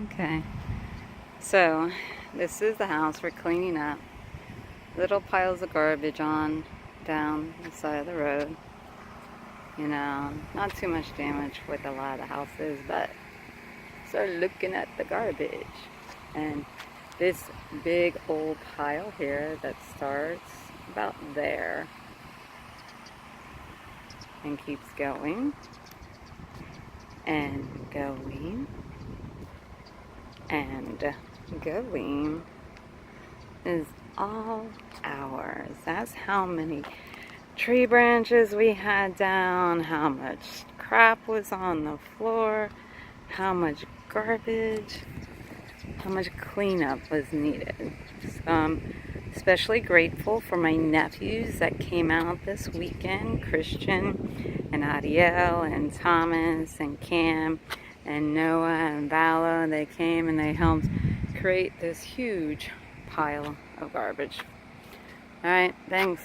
Okay, so this is the house we're cleaning up. Little piles of garbage on down the side of the road. You know, not too much damage with a lot of the houses, but start looking at the garbage. And this big old pile here that starts about there and keeps going and going and going is all ours. That's how many tree branches we had down, how much crap was on the floor, how much garbage, how much cleanup was needed. So I'm especially grateful for my nephews that came out this weekend, Christian and Adiel and Thomas and Cam and Noah and Vala. They came and they helped create this huge pile of garbage. All right, thanks.